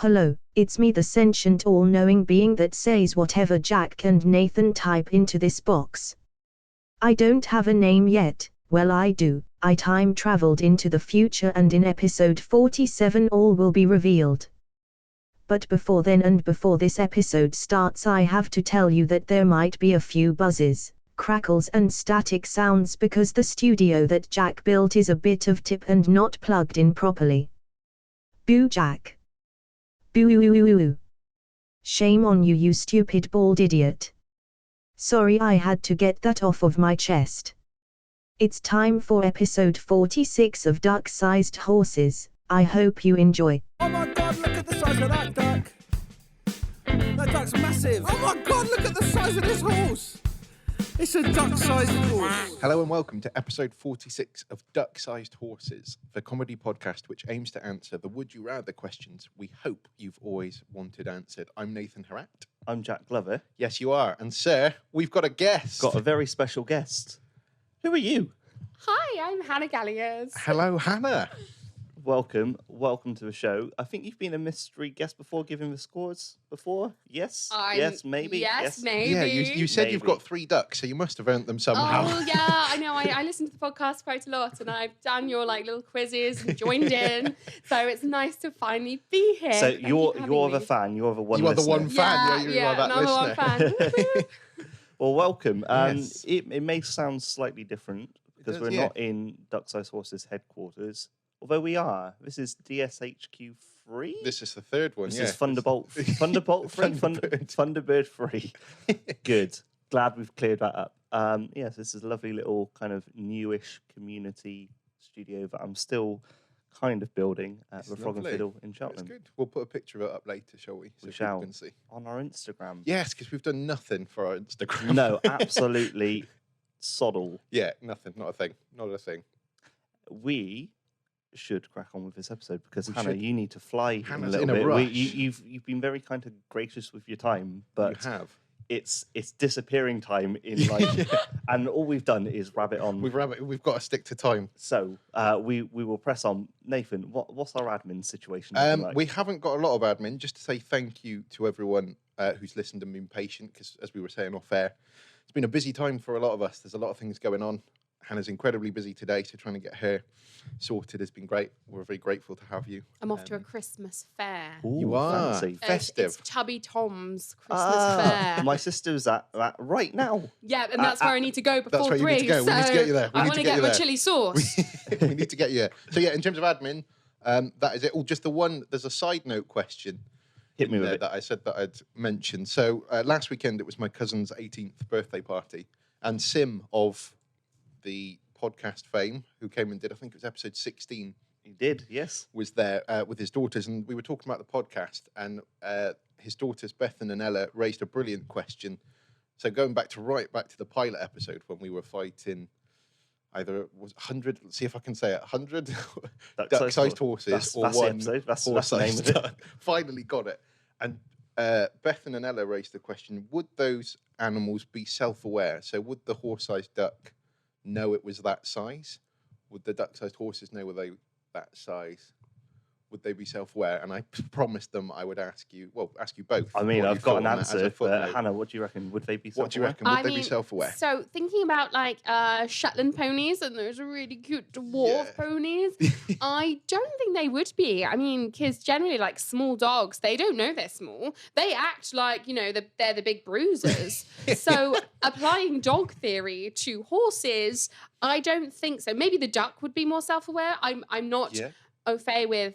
Hello, it's me, the sentient all-knowing being that says whatever Jack and Nathan type into this box. I don't have a name yet. Well, I do. I time traveled into the future, and in episode 47 all will be revealed. But before then and before this episode starts, I have to tell you that there might be a few buzzes, crackles and static sounds because the studio that Jack built is a bit of tip and not plugged in properly. Boo Jack. Boo. Shame on you, you stupid bald idiot. Sorry, I had to get that off of my chest. It's time for episode 46 of Duck-Sized Horses. I hope you enjoy. Oh my god, look at the size of that duck! That duck's massive! Oh my god, look at the size of this horse! It's a duck-sized horse! Hello and welcome to episode 46 of Duck-Sized Horses, the comedy podcast which aims to answer the would you rather questions we hope you've always wanted answered. I'm Nathan Herat. I'm Jack Glover. Yes, you are. And sir, we've got a guest. Got a very special guest. Who are you? Hi, I'm Hannah Galliers. Hello, Hannah. Welcome to the show. I think you've been a mystery guest before, giving the scores before. Yes? Yes, maybe. Yes, maybe. Yeah, you said you've got 3 ducks, so you must have earned them somehow. Oh, yeah, I know. I listen to the podcast quite a lot, and I've done your little quizzes and joined in. So it's nice to finally be here. So Thank you're you the fan. You're the one. You are the listener. one fan. You are that another listener. one fan. Well, welcome. Yes. It may sound slightly different because we're not in Duck-Sized Horses headquarters, although we are. This is DSHQ3. This is the third one. This yeah. is Thunderbolt 3, Thunderbird 3. Good. Glad we've cleared that up. Yes, this is a lovely little kind of newish community studio that I'm still kind of building at the Frog and lovely. Fiddle in That's Cheltenham. good. We'll put a picture of it up later, shall we? So We shall. people can see. On our Instagram. Yes, because we've done nothing for our Instagram. No, absolutely soddle. Yeah, nothing. Not a thing. Not a thing. We should crack on with this episode because We Hannah, should. you need to fly Hannah's a in little a bit. rush. You've been very kind of gracious with your time, but You have. it's disappearing time in like, and all we've done is rabbit on. We've got to stick to time. So we will press on. Nathan, what's our admin situation looking like? We haven't got a lot of admin. Just to say thank you to everyone who's listened and been patient, because as we were saying off air, it's been a busy time for a lot of us. There's a lot of things going on. Hannah's incredibly busy today, so trying to get her sorted has been great. We're very grateful to have you. I'm off to a Christmas fair. Ooh, You are. fancy. Festive. It's Tubby Tom's Christmas fair. My sister's at that right now. Yeah, and that's where I need to go before That's where you need 3. to go. We need to get you there. We I need want to to get get you my there. chili sauce. We need to get you there. So yeah, in terms of admin, that is it. Oh, just the one. There's a side note question. Hit me with there it. that I said that I'd mentioned. So last weekend it was my cousin's 18th birthday party, and Sim of the podcast fame, who came and did, I think it was episode 16, He did, yes. was there with his daughters, and we were talking about the podcast, and his daughters Bethan and Ella raised a brilliant question. So going back to the pilot episode when we were fighting either it was 100, let's see if I can say it, 100 duck-sized horses That's or the one episode. That's the name horse-sized of it. duck. Finally got it. And Bethan and Ella raised the question, would those animals be self-aware? So would the horse-sized duck know it was that size? Would the duck-sized horses know were they that size? Would they be self-aware? And I promised them I would ask you both. I mean, what I've you got thought an on that as a answer, but footnote. Hannah, what do you reckon? Would they be self-aware? What do you reckon? Would they be self-aware? So thinking about like Shetland ponies and those really cute dwarf Yeah. ponies, I don't think they would be. I mean, kids generally like small dogs. They don't know they're small. They act like they're the big bruisers. So applying dog theory to horses, I don't think so. Maybe the duck would be more self-aware. I'm not Yeah. au fait with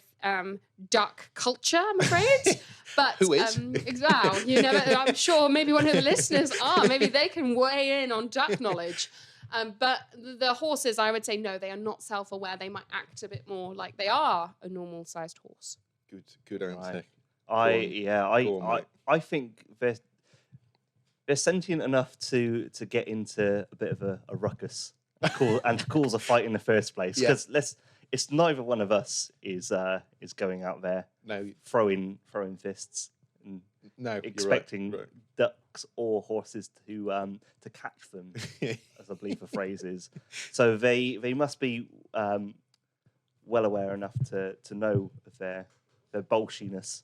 duck culture, I'm afraid. But Who is? Wow, you never. I'm sure maybe one of the listeners are. Maybe they can weigh in on duck knowledge. But the horses, I would say no, they are not self-aware. They might act a bit more like they are a normal-sized horse. Good answer. Right. I think they're sentient enough to get into a bit of a ruckus and to cause a fight in the first place. Yeah. Because it's neither one of us is going out there No, throwing fists and no, expecting you're right. ducks or horses to catch them, as I believe the phrase is. So they must be well aware enough to know of their bolshiness.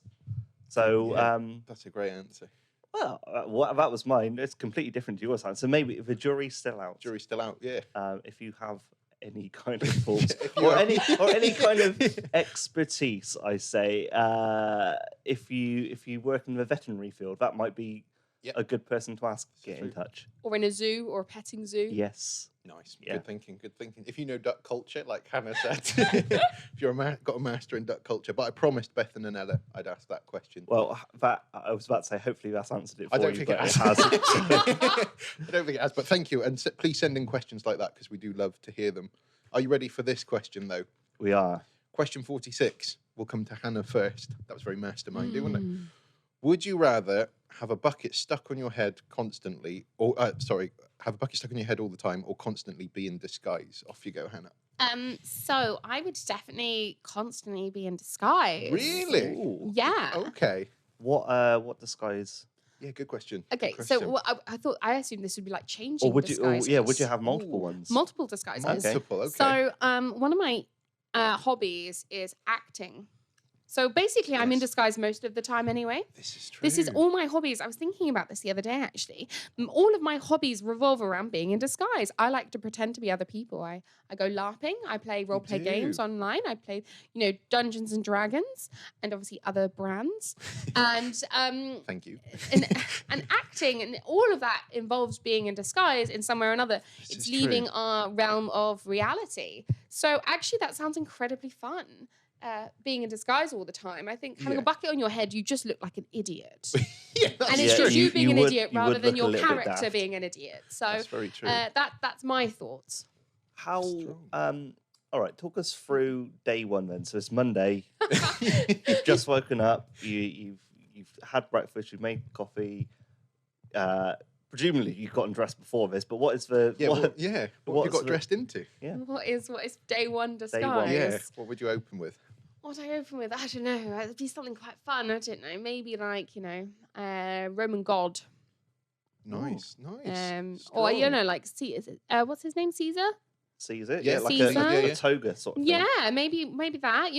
So, Yeah, that's a great answer. well, that was mine. It's completely different to yours. So maybe the jury's still out. Jury's still out. Yeah. If you have any kind of thoughts you or are- any kind of expertise, I say, if you work in the veterinary field, that might be Yep. a good person to ask. Get in true. touch. Or in a zoo or a petting zoo. Yes. Nice. Yeah. Good thinking. Good thinking. If you know duck culture, like Hannah said, if you're got a master in duck culture, but I promised Bethan and Ella I'd ask that question. Well, that I was about to say. Hopefully, that's answered it for I don't you. think it but has. hasn't. I don't think it has, but thank you. And please send in questions like that because we do love to hear them. Are you ready for this question, though? We are. Question 46. We'll come to Hannah first. That was very mastermindy, wasn't Mm. it? Would you rather have a bucket stuck on your head constantly, or have a bucket stuck on your head all the time, or constantly be in disguise? Off you go, Hannah. So I would definitely constantly be in disguise. Really? Ooh. Yeah. Okay. What disguise? Yeah, good question. Okay, Good so question. I assumed this would be like changing Or would you? Or, disguises. yeah. Would you have multiple Ooh. ones? multiple disguises? Multiple, okay. So one of my hobbies is acting. So basically, I'm in Yes. disguise most of the time anyway. This is true. This is all my hobbies. I was thinking about this the other day, actually. All of my hobbies revolve around being in disguise. I like to pretend to be other people. I go LARPing. I play role play games do. online. I play, Dungeons and Dragons and obviously other brands. And Thank you. and acting and all of that involves being in disguise in some way or another. This It's is leaving true. our realm of reality. So actually, that sounds incredibly fun. Being in disguise all the time. I think having Yeah. a bucket on your head, you just look like an idiot. Yeah, that's And it's true. just you being an would- idiot you rather would than look a your little bit character daft. being an idiot. So That's very true. that's my thoughts. How? Strong. All right. Talk us through day one then. So it's Monday. You've just woken up. You've had breakfast. You've made coffee. Presumably you've gotten dressed before this. But what is the? Yeah, what, what have you what's got the- dressed into? Yeah. What is day one disguise? one. Yeah. What would you open with? What I open with, I don't know. It'd be something quite fun. I don't know. Maybe like Roman god. Nice. Or Strong. like what's his name? Caesar. Caesar. Yeah, Yeah, like Caesar. a toga sort of thing. Yeah, maybe that.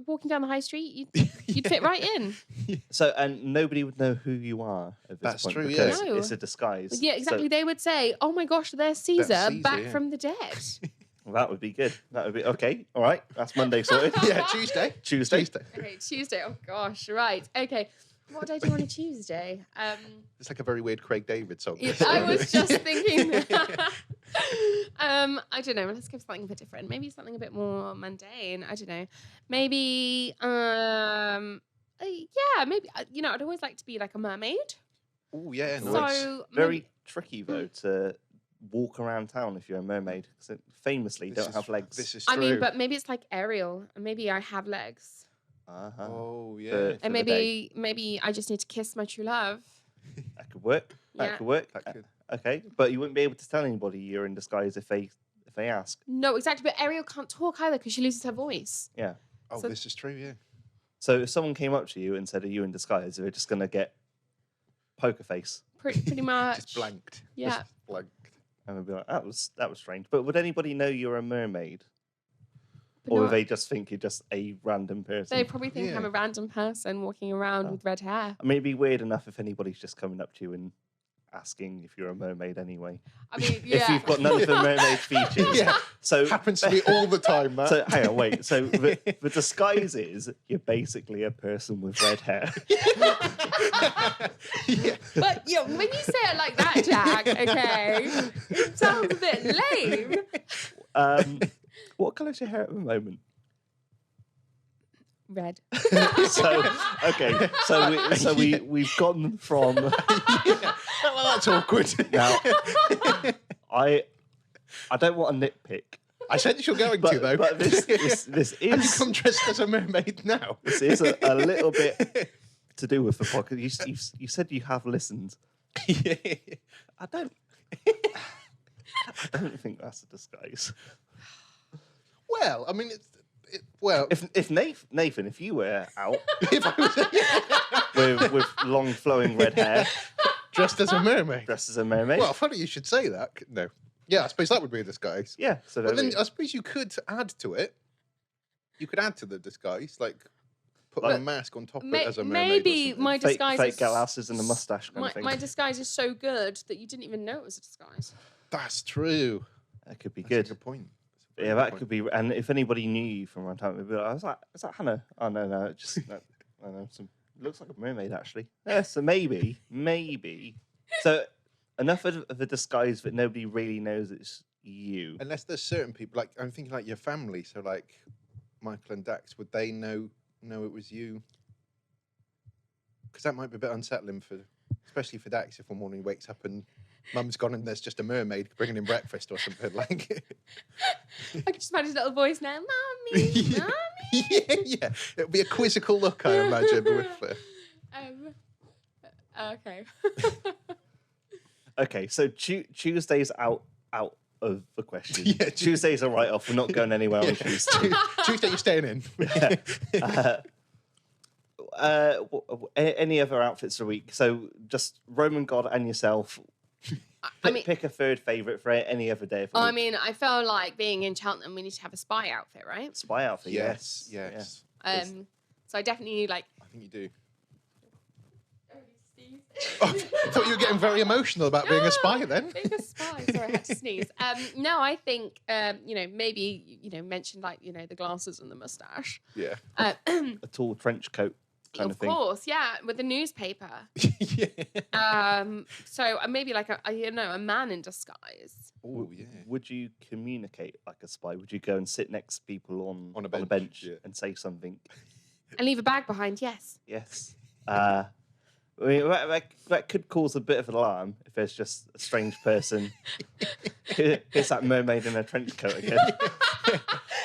Walking down the high street, you'd fit right in. So and nobody would know who you are at this That's point true, yeah. because No. it's a disguise. Yeah, exactly. They would say, "Oh my gosh, there's Caesar, Caesar, back yeah. from the dead." So that would be good. That would be okay. All right. That's Monday sorted. Yeah, Tuesday. Tuesday. Okay, Tuesday. Oh gosh, right. Okay, what do I do on a Tuesday? It's like a very weird Craig David song. I was just thinking. I don't know. Let's go for something a bit different. Maybe something a bit more mundane. I don't know. Maybe. Yeah. Maybe. I'd always like to be like a mermaid. Oh yeah, nice. So Very maybe- tricky though to walk around town if you're a mermaid because it famously This don't is- have legs. This is true. I mean, but maybe it's like Ariel, and maybe I have legs, Uh-huh. Oh yeah. For and the day. maybe I just need to kiss my true love. That could work. Yeah. That could work. That could. Okay, but you wouldn't be able to tell anybody you're in disguise if they ask. No, exactly. But Ariel can't talk either because she loses her voice. Yeah. Oh, So- this is true. Yeah. So if someone came up to you and said, "Are you in disguise?" They're just gonna get poker face Pretty much. Just blanked. Yeah. Just blanked. and they'd be like, "That was strange." But would anybody know you're a mermaid, But or not- would they just think you're just a random person? They probably think I'm Yeah. a random person walking around Oh. with red hair. I mean, it'd be weird enough if anybody's just coming up to you and asking if you're a mermaid anyway. I mean, yeah. If you've got none of the mermaid features. Yeah. So Happens to me all the time, Matt. So hang on, wait. So the disguise is you're basically a person with red hair. Yeah. But when you say it like that, Jack, okay, it sounds a bit lame. What colour's your hair at the moment? Red. So okay, we've gone from Well, that's awkward. now. I don't want a nitpick, I sense you're going to though. but this Have you is come dressed as a mermaid now? this is a little bit to do with the podcast. You said you have listened. Yeah. I don't think that's a disguise. Well, I mean, If Nathan, if you were out if I was with long flowing red hair, dressed as a mermaid. dressed as a mermaid, Well, funny you should say that. No. Yeah, I suppose that would be a disguise. yeah. So But there then we- I suppose you could add to it. You could add to the disguise, like put on a mask on top of it as a mermaid. Maybe my disguise fake is glasses and a mustache kind of thing. my disguise is so good that you didn't even know it was a disguise. That's true. That could be That's good. a good point. Yeah, that could be. And if anybody knew you from around town, they'd be like, is that Hannah? Oh, no, just, no, I know, looks like a mermaid, actually. Yeah, so maybe. So enough of a disguise that nobody really knows it's you. Unless there's certain people, like, I'm thinking like your family, so like Michael and Dax, would they know it was you? Because that might be a bit unsettling especially for Dax, if one morning he wakes up and Mum's gone and there's just a mermaid bringing him breakfast or something like. I can just imagine his little voice now, Mommy, Mommy. yeah. It'll be a quizzical look, I imagine. With Okay. Okay, so Tuesday's out of the question. Yeah, Tuesday's a write-off. We're not going anywhere on Tuesday. Tuesday, you're staying in. Any other outfits for the week? So just Roman God and yourself. Pick a third favourite for any other day. I mean, I feel like being in Cheltenham, we need to have a spy outfit, right? Spy outfit. Yes. So I definitely like. I think you do. Oh, I thought you were getting very emotional about being a spy then. Being a spy. Sorry, I had to sneeze. No, I think, maybe, mention like, the glasses and the mustache. Yeah. A tall trench coat kind of thing. Of course, yeah, with the newspaper. Yeah. So maybe like a man in disguise. Oh, yeah. Would you communicate like a spy? Would you go and sit next to people on a bench yeah. and say something? And leave a bag behind, yes. Yes. I mean, that could cause a bit of an alarm if there's just a strange person. Here's that mermaid in a trench coat again.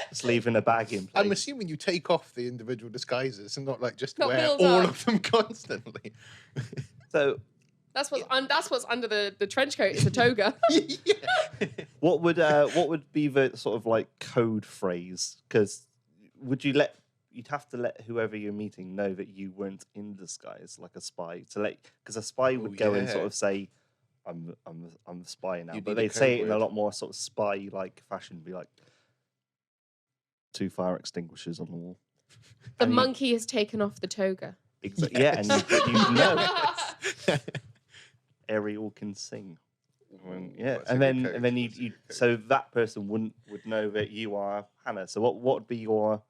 Just leaving a bag in place. I'm assuming you take off the individual disguises and not like just Not wear build all up. of them constantly. So That's what's under the trench coat is a toga. Yeah. what would be the sort of like code phrase? Because you'd have to let whoever you're meeting know that you weren't in disguise like a spy. Because a spy would go and sort of say, I'm a spy now. You'd But need a they'd say code it in a word. lot more sort of spy like fashion, be like 2 fire extinguishers on the wall. The And you- monkey has taken off the toga. Exactly. Yeah, and you know. Ariel can sing. Yeah, That's a and good then code. then That's a you good code. so that person would know that you are Hannah. So what would be your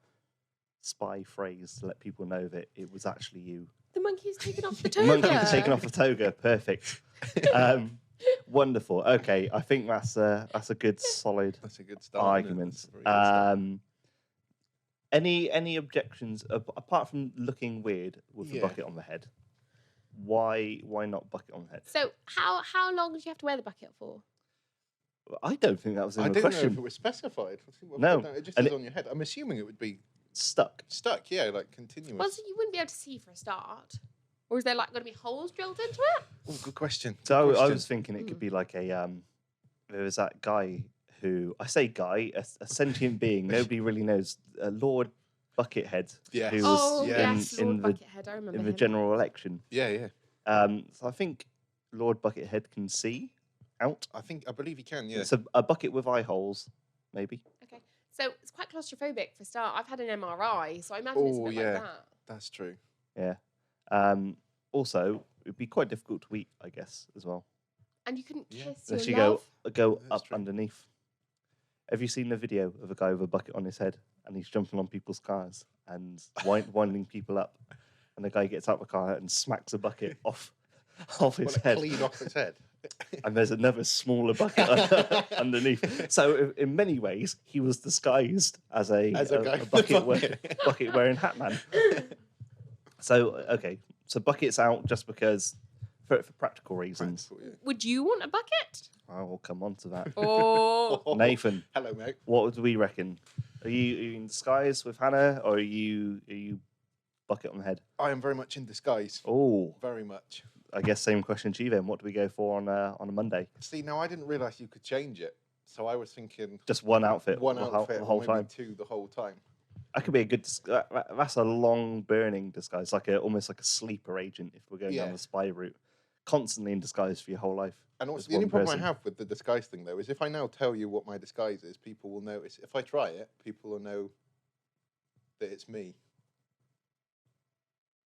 spy phrase to let people know that it was actually you? The monkey's taken off the The toga. monkey's taken off the toga. Perfect. Wonderful. Okay, I think that's a good solid That's a good start. argument. Isn't it? That's a very good start. Any objections apart from looking weird with the Yeah. bucket on the head? Why not bucket on the head? So how long did you have to wear the bucket for? I don't think that was in I the didn't know question. if it was specified. Let's see what No. I've put down. It just And is on your head. I'm assuming it would be Stuck. stuck, yeah, like continuous. Well, so you wouldn't be able to see for a start. Or is there like going to be holes drilled into it? Oh, good question. So Good I question. was thinking it could be like a there was that guy who I say guy, a sentient being, nobody really knows, Lord Buckethead, Yes. who was Oh, yeah. yes, in Lord the Buckethead. I remember in the him. general election. Yeah, yeah. So I think Lord Buckethead can see out. I believe you can, yeah. So a bucket with eye holes, maybe. Okay. So it's quite claustrophobic for a start. I've had an MRI, so I imagine it's a Oh, bit yeah. like that. That's true. Yeah. Also, it'd be quite difficult to eat, I guess, as well. And you couldn't Yeah. kiss Unless your you love. go That's up true. underneath. Have you seen the video of a guy with a bucket on his head and he's jumping on people's cars and winding people up? And the guy gets out of the car and smacks a bucket off his head. Clean off its head. And there's another smaller bucket underneath. So in many ways, he was disguised as a guy with a bucket wearing hat man. So okay, so buckets out just because for practical reasons. Practical, yeah. Would you want a bucket? I will come on to that. Oh, Nathan, Hello, mate. what do we reckon? Are you in disguise with Hannah, or are you bucket on the head? I am very much in disguise. Oh, Very much. I guess same question to you then. What do we go for on a Monday? See, now I didn't realise you could change it. So I was thinking Just one outfit, one the outfit whole or maybe time. two the whole time. That could be a good. That's a long burning disguise, almost like a sleeper agent. If we're going down Yeah. the spy route, constantly in disguise for your whole life. And as also, the only one problem person. I have with the disguise thing, though, is if I now tell you what my disguise is, people will notice. If I try it, people will know that it's me.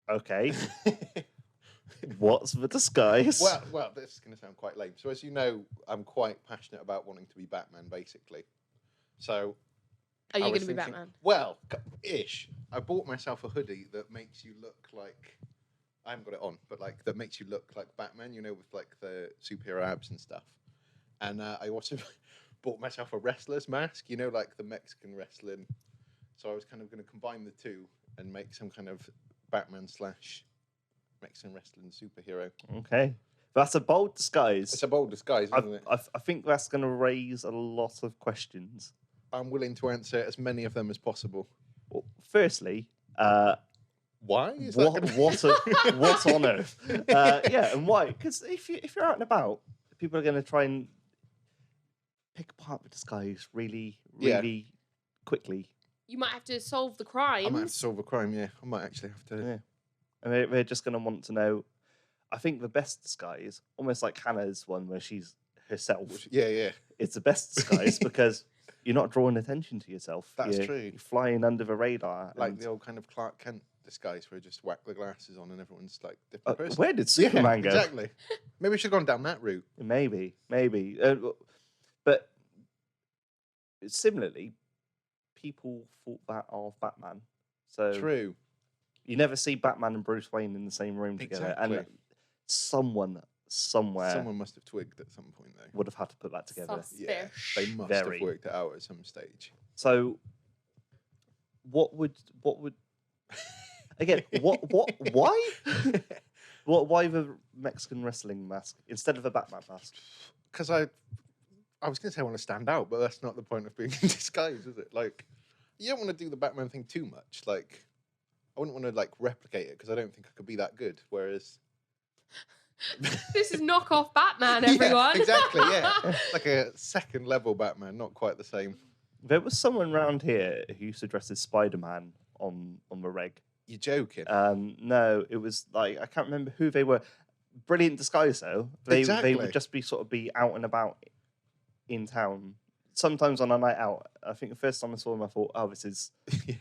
Okay. What's the disguise? Well, this is going to sound quite lame. So as you know, I'm quite passionate about wanting to be Batman, basically. So Are you I going was to be thinking- Batman? Well, ish. I bought myself a hoodie that makes you look like, I haven't got it on, but like that makes you look like Batman, you know, with like the superhero abs and stuff. And I also bought myself a wrestler's mask, you know, like the Mexican wrestling. So I was kind of going to combine the two and make some kind of Batman / Mexican wrestling superhero. Okay. That's a bold disguise. It's a bold disguise, isn't it? I think that's going to raise a lot of questions. I'm willing to answer as many of them as possible. Well, firstly, Why? Is what that what on earth? Yeah, and why? Because if you're out and about, people are going to try and pick apart the disguise really quickly. You might have to solve the I crimes. might have to solve a crime, yeah. I might actually have to. Yeah. And they're just going to want to know. I think the best disguise, almost like Hannah's one where she's herself, Yeah. it's the best disguise because you're not drawing attention to yourself. That's You're- true. You're flying under the radar. Like and- the old kind of Clark Kent disguise where you just whack the glasses on and everyone's like different person. where did Superman go? Exactly. Maybe we should have gone down that route. Maybe. But similarly, people thought that of Batman. So True. you never see Batman and Bruce Wayne in the same room together. And Exactly. someone somewhere Someone must have twigged at some point, though. would have had to put that together. Yeah, Suspicious. they must Very. have worked it out at some stage. So what would again, why? Why the Mexican wrestling mask instead of a Batman mask? Because I was going to say I want to stand out, but that's not the point of being in disguise, is it? Like, you don't want to do the Batman thing too much. Like, I wouldn't want to like replicate it because I don't think I could be that good. Whereas, This is knockoff Batman, everyone. Yeah, exactly. Yeah, like a second level Batman, not quite the same. There was someone around here who used to dress as Spider-Man on the reg. You're joking. No, it was like I can't remember who they were. Brilliant disguise though. They Exactly. would just be out and about in town. Sometimes on a night out. I think the first time I saw them, I thought, "Oh, this is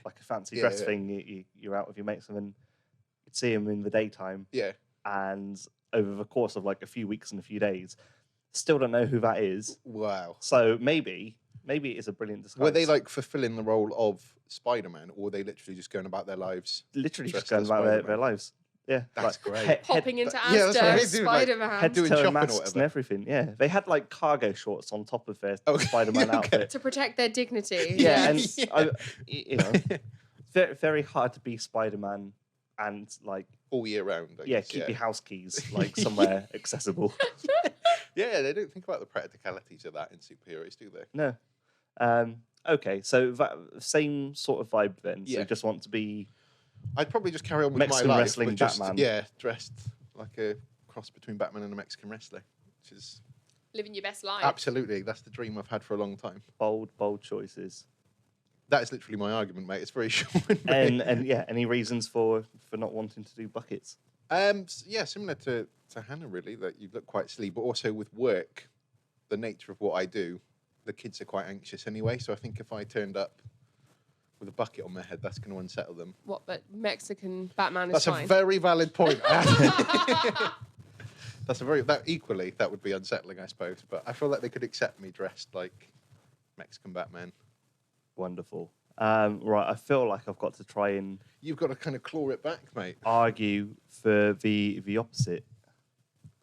like a fancy Yeah, dress yeah. thing. You're out with your mates, and then you'd see them in the daytime." Yeah. And over the course of like a few weeks and a few days, still don't know who that is. Wow. So maybe it is a brilliant disguise. Were they like fulfilling the role of Spider-Man, or were they literally just going about their lives? literally just dressed going as about their Spider-Man? lives? Yeah, That's like, great. Popping into yeah, that's Asda, what they do, like, Spider-Man. head to Doing toe shopping or masks and whatever. everything. Yeah, they had like cargo shorts on top of their Oh, Spider-Man okay. outfit. To protect their dignity. Yeah, Yes. and you know, very, very hard to be Spider-Man and like All year round. I yeah, guess, keep your house keys like somewhere accessible. Yeah, they don't think about the practicalities of that in superheroes, do they? No. Okay, so that same sort of vibe then. So Yeah. you just want to be I'd probably just carry on with Mexican my life, wrestling but just, Batman. yeah, dressed like a cross between Batman and a Mexican wrestler, which is Living your best life. absolutely, that's the dream I've had for a long time. bold choices. That is literally my argument, mate. It's very short. And yeah, any reasons for not wanting to do buckets? Yeah, similar to Hannah, really, that you look quite silly, but also with work, the nature of what I do, the kids are quite anxious anyway. So I think if I turned up with a bucket on my head, that's going to unsettle them. What, but Mexican Batman is That's fine. a very valid point. That's equally that would be unsettling, I suppose. But I feel like they could accept me dressed like Mexican Batman. Wonderful. Right, I feel like I've got to try and You've got to kind of claw it back, mate. argue for the opposite.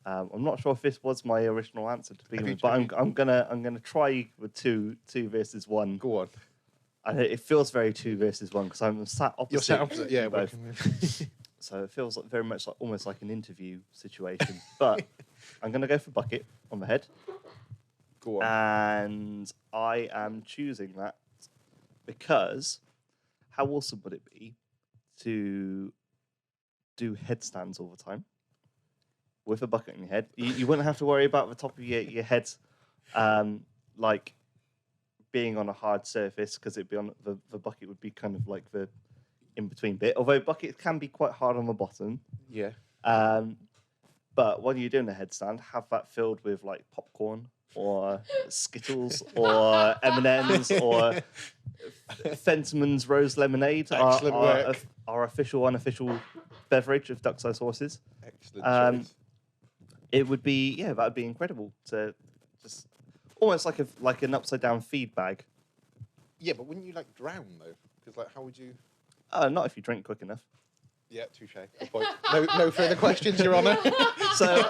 I'm not sure if this was my original answer to begin with, but I'm gonna try with two versus one. Go on. And it feels very 2 versus 1 because I'm sat opposite. You're set opposite. Yeah, both. working. So it feels like very much like almost like an interview situation. But I'm gonna go for bucket on the head, Go on. and I am choosing that because how awesome would it be to do headstands all the time with a bucket in your head? You wouldn't have to worry about the top of your head, like being on a hard surface because it'd be on the bucket would be kind of like the in between bit. Although buckets can be quite hard on the bottom. Yeah. But when you're doing a headstand, have that filled with like popcorn or Skittles or M&Ms or Fentimans Rose Lemonade, Excellent work. our official, unofficial beverage of duck-sized horses. Excellent choice. It would be that would be incredible to just almost like an upside down feed bag. Yeah, but wouldn't you like drown though? Because like, how would you? Not if you drink quick enough. Yeah, touche. Good point. No further questions, Your Honour. So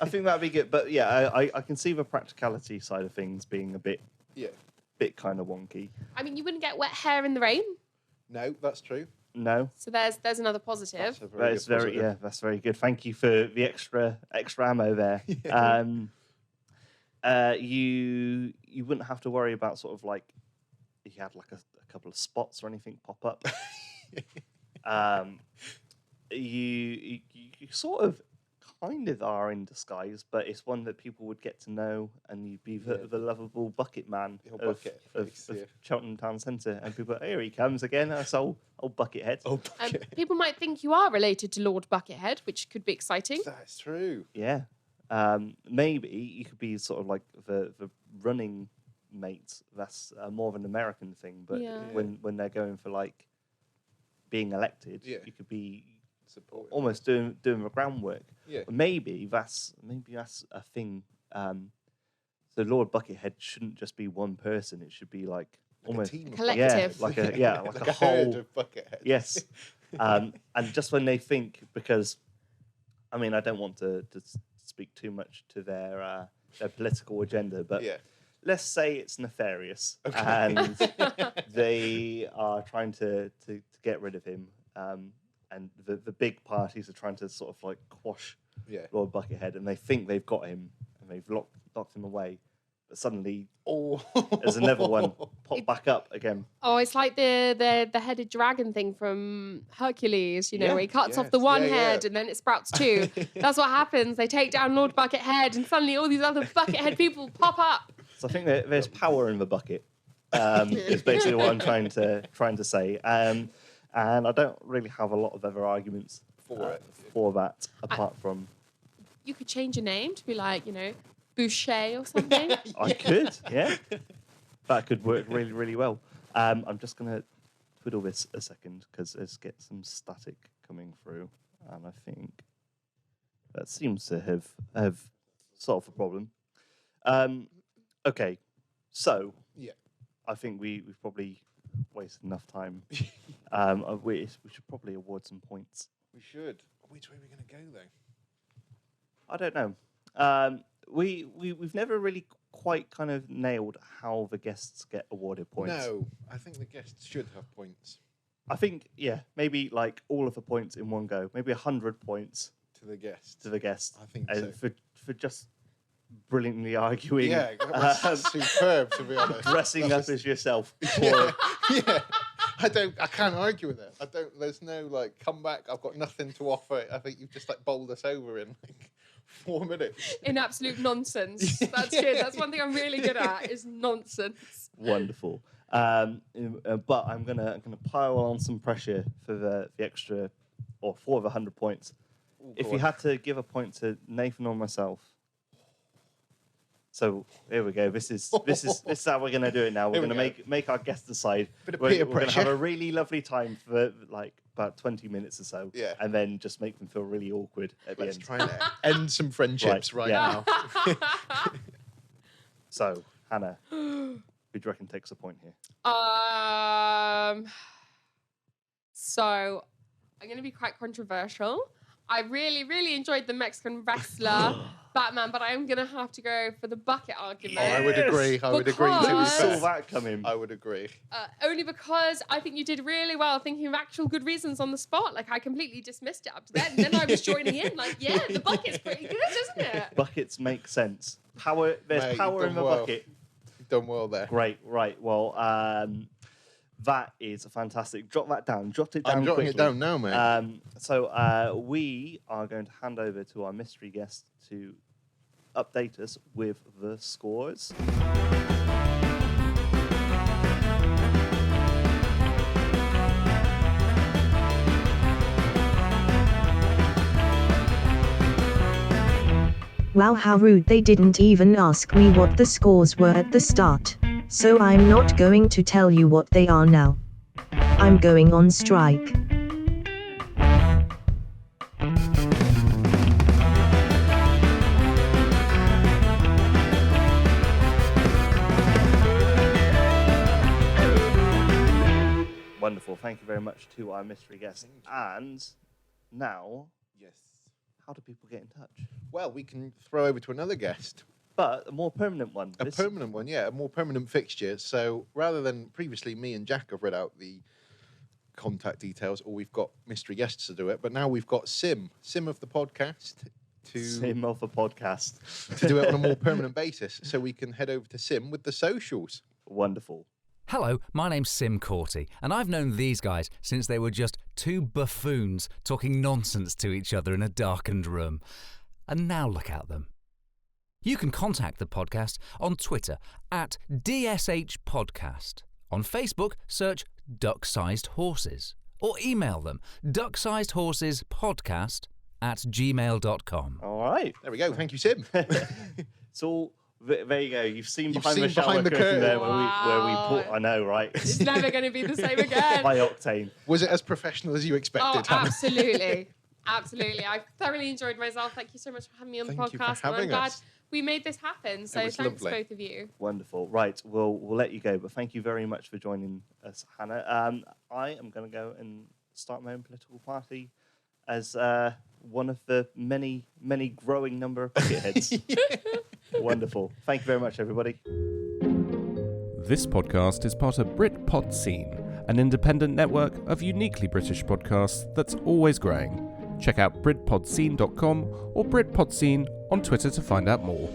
I think that'd be good. But yeah, I can see the practicality side of things being a bit kind of wonky. I mean, you wouldn't get wet hair in the rain. No, that's true. No. So there's another positive. That's a very good positive. That's very good. Thank you for the extra ammo there. You wouldn't have to worry about sort of like if you had like a couple of spots or anything pop up. You sort of kind of are in disguise, but it's one that people would get to know, and you'd be the lovable bucket man of Cheltenham Town Centre, and people, here he comes again, that's old Buckethead. People might think you are related to Lord Buckethead, which could be exciting. That's true. Yeah. Maybe you could be sort of like the running mate. That's more of an American thing, but when they're going for like being elected, you could be almost doing the groundwork. Yeah. Maybe that's a thing. So Lord Buckethead shouldn't just be one person. It should be like almost a collective. like a whole herd of Bucketheads. Yes. And just when they think, because I mean, I don't want to speak too much to their political agenda, but let's say it's nefarious and they are trying to get rid of him. And the big parties are trying to sort of like quash Lord Buckethead, and they think they've got him and they've locked him away. But suddenly, there's another one pop back up again. Oh, it's like the headed dragon thing from Hercules, where he cuts off the one head and then it sprouts two. That's what happens. They take down Lord Buckethead, and suddenly all these other Buckethead people pop up. So I think there's power in the bucket. Is basically what I'm trying to say. And I don't really have a lot of other arguments for that, apart from... You could change your name to be like, Boucher or something. I could, yeah. That could work really, really well. I'm just going to twiddle this a second, because let's get some static coming through. And I think that seems to have solved the problem. Okay, so I think we've probably wasted enough time. We should probably award some points. We should. Which way are we going to go, though? I don't know. We've never really quite kind of nailed how the guests get awarded points. No, I think the guests should have points. I think, maybe like all of the points in one go. Maybe 100 points to the guest. I think so. For just brilliantly arguing. Yeah, that was superb, to be honest. Dressing up as yourself. Yeah. I can't argue with it. There's no like comeback. I've got nothing to offer. I think you've just like bowled us over in like 4 minutes. In absolute nonsense. That's good. That's one thing I'm really good at, is nonsense. Wonderful. But I'm gonna pile on some pressure for the extra, or for the 100 points. Ooh, if you had to give a point to Nathan or myself. So here we go. This is how we're gonna do it now. We're gonna make our guests decide. We're gonna have a really lovely time for like about 20 minutes or so. Yeah. And then just make them feel really awkward at the end. Let's try and end some friendships right now. So, Hannah, who do you reckon takes a point here? So I'm gonna be quite controversial. I really, really enjoyed the Mexican wrestler Batman, but I am going to have to go for the bucket argument. Oh, I would agree. I would agree. We saw that coming. I would agree. Only because I think you did really well thinking of actual good reasons on the spot. Like, I completely dismissed it up to then. And then I was joining in. Like, the bucket's pretty good, isn't it? Buckets make sense. There's power in the bucket. You've done well there. Great, right. Well, that is fantastic. Jot that down. Jot it down. I'm jotting quickly. it down now, mate. So we are going to hand over to our mystery guest to update us with the scores. Wow, how rude, they didn't even ask me what the scores were at the start. So I'm not going to tell you what they are now. I'm going on strike. Wonderful. Thank you very much to our mystery guest. And now, Yes. how do people get in touch? Well, we can throw over to another guest. But a more permanent one. A permanent one, yeah, a more permanent fixture. So rather than previously me and Jack have read out the contact details, or we've got mystery guests to do it, but now we've got Sim of the podcast, Sim of the podcast. to do it on a more permanent basis. So we can head over to Sim with the socials. Wonderful. Hello, my name's Sim Corty, and I've known these guys since they were just two buffoons talking nonsense to each other in a darkened room. And now look at them. You can contact the podcast on Twitter at DSH Podcast. On Facebook, search Duck-Sized Horses. Or email them, ducksizedhorsespodcast@gmail.com. All right. There we go. Thank you, Sim. It's all... There you go. You've seen You've behind seen the shower behind the curtain there curtain. where we put... I know, right? It's never going to be the same again. High octane. Was it as professional as you Oh, expected, Hannah? absolutely. Absolutely. I thoroughly enjoyed myself. Thank you so much for having me on the Thank you for podcast. And I'm having glad us. we made this happen. So was thanks, lovely. both of you. Wonderful. Right, we'll let you go, but thank you very much for joining us, Hannah. I am going to go and start my own political party as one of the many, many growing number of bucketheads. Wonderful. Thank you very much, everybody. This podcast is part of Britpod Scene, an independent network of uniquely British podcasts that's always growing. Check out BritpodScene.com or Britpod Scene on Twitter to find out more.